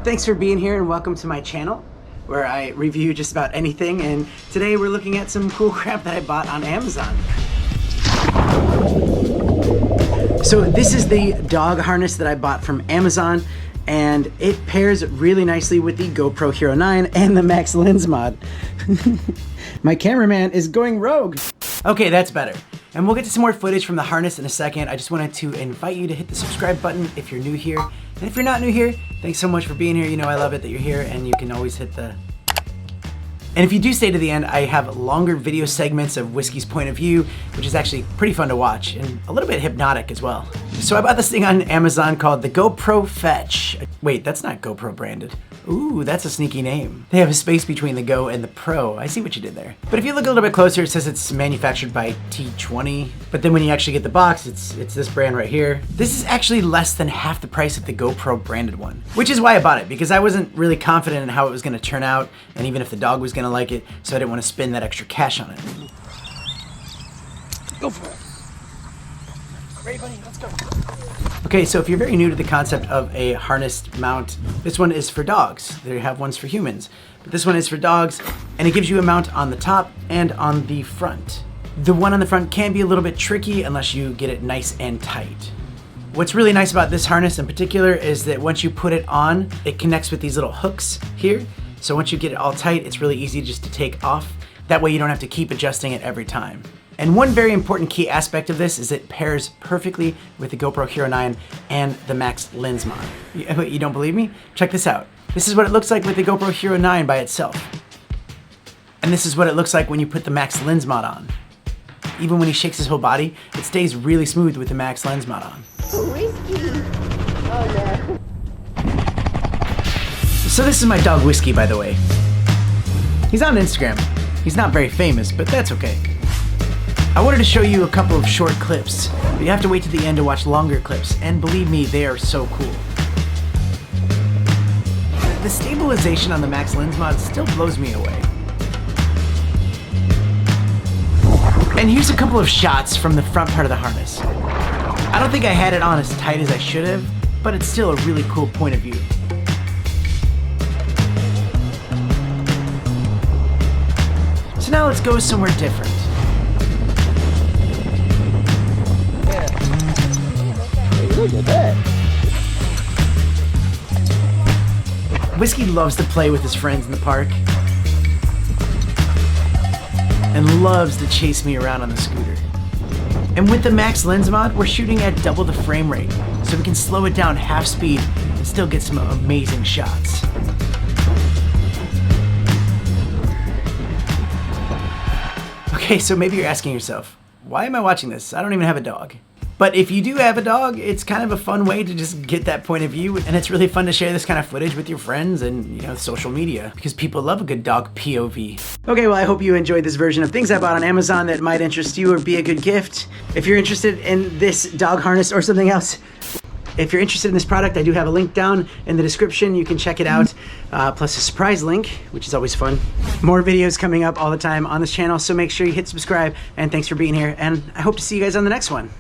Thanks for being here and welcome to my channel where I review just about anything, and today we're looking at some cool crap that I bought on Amazon. So this is the dog harness that I bought from Amazon, and it pairs really nicely with the GoPro Hero 9 and the Max Lens mod. My cameraman is going rogue. Okay, that's better. And we'll get to some more footage from the harness in a second. I just wanted to invite you to hit the subscribe button if you're new here. And if you're not new here, thanks so much for being here. You know I love it that you're here, and you can always hit the... And if you do stay to the end, I have longer video segments of Whiskey's point of view, which is actually pretty fun to watch and a little bit hypnotic as well. So I bought this thing on Amazon called the GoPro Fetch. Wait, that's not GoPro branded. Ooh, that's a sneaky name. They have a space between the Go and the Pro. I see what you did there. But if you look a little bit closer, it says it's manufactured by T20. But then when you actually get the box, it's this brand right here. This is actually less than half the price of the GoPro branded one, which is why I bought it, because I wasn't really confident in how it was gonna turn out, and even if the dog was gonna like it, so I didn't want to spend that extra cash on it. Go for it. Ready, buddy? Let's go. Okay, so if you're very new to the concept of a harnessed mount, this one is for dogs. They have ones for humans, but this one is for dogs, and it gives you a mount on the top and on the front. The one on the front can be a little bit tricky unless you get it nice and tight. What's really nice about this harness in particular is that once you put it on, it connects with these little hooks here. So once you get it all tight, it's really easy just to take off. That way you don't have to keep adjusting it every time. And one very important key aspect of this is it pairs perfectly with the GoPro Hero 9 and the Max Lens mod. You don't believe me? Check this out. This is what it looks like with the GoPro Hero 9 by itself. And this is what it looks like when you put the Max Lens mod on. Even when he shakes his whole body, it stays really smooth with the Max Lens mod on. Whiskey! Oh no. So this is my dog Whiskey, by the way. He's on Instagram. He's not very famous, but that's okay. I wanted to show you a couple of short clips, but you have to wait to the end to watch longer clips, and believe me, they are so cool. The stabilization on the Max Lens mod still blows me away. And here's a couple of shots from the front part of the harness. I don't think I had it on as tight as I should have, but it's still a really cool point of view. So now let's go somewhere different. Look at that. Whiskey loves to play with his friends in the park and loves to chase me around on the scooter. And with the Max Lens mod, we're shooting at double the frame rate, so we can slow it down half speed and still get some amazing shots. Okay, so maybe you're asking yourself, why am I watching this? I don't even have a dog. But if you do have a dog, it's kind of a fun way to just get that point of view, and it's really fun to share this kind of footage with your friends and, you know, social media, because people love a good dog POV. Okay, well, I hope you enjoyed this version of things I bought on Amazon that might interest you or be a good gift. If you're interested in this dog harness or something else, if you're interested in this product, I do have a link down in the description. You can check it out, plus a surprise link, which is always fun. More videos coming up all the time on this channel, so make sure you hit subscribe, and thanks for being here, and I hope to see you guys on the next one.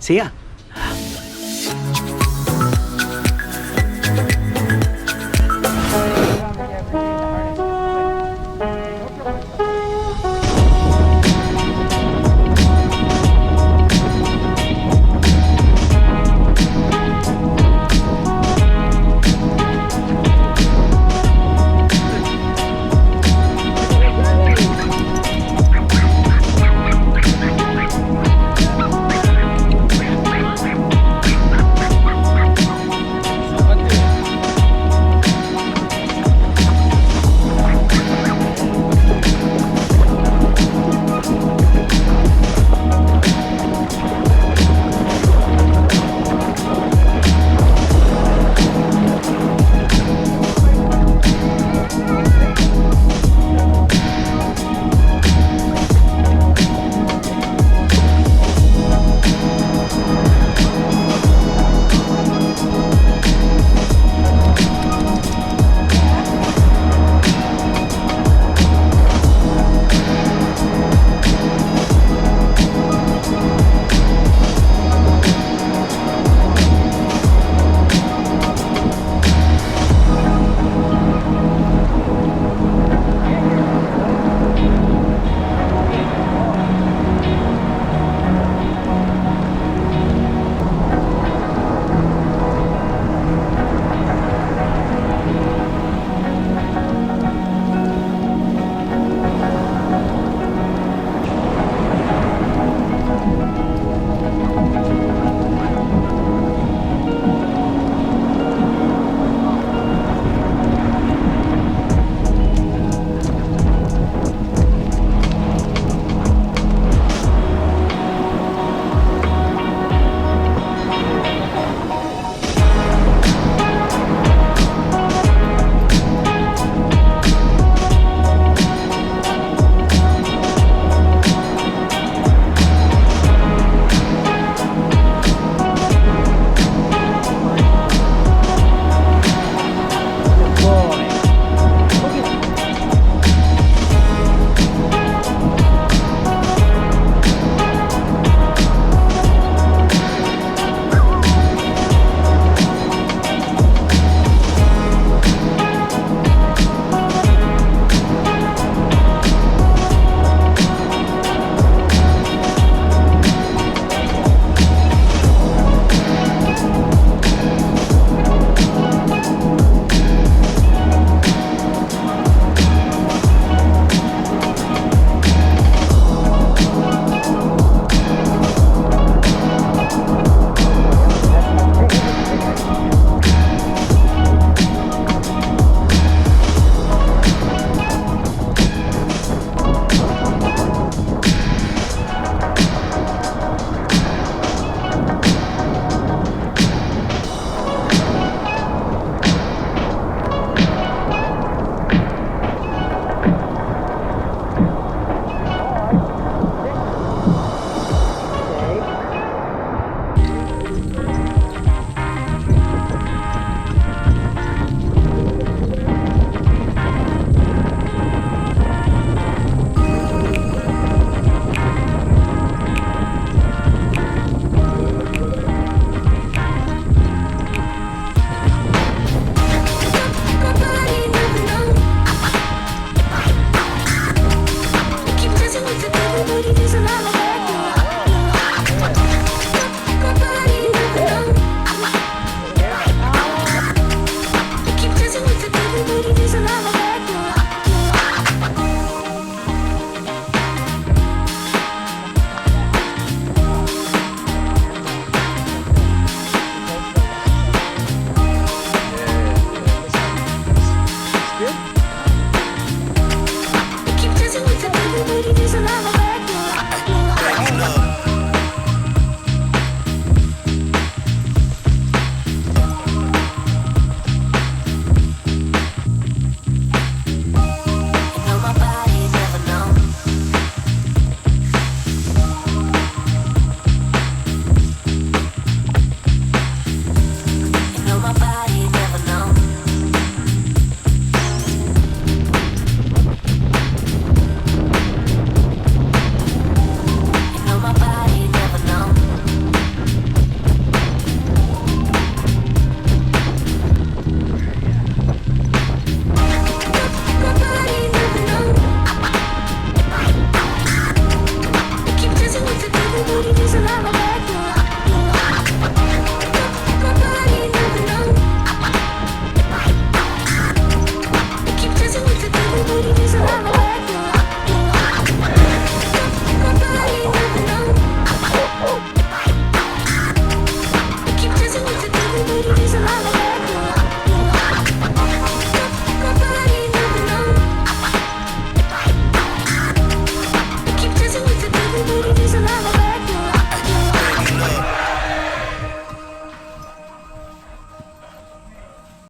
See ya.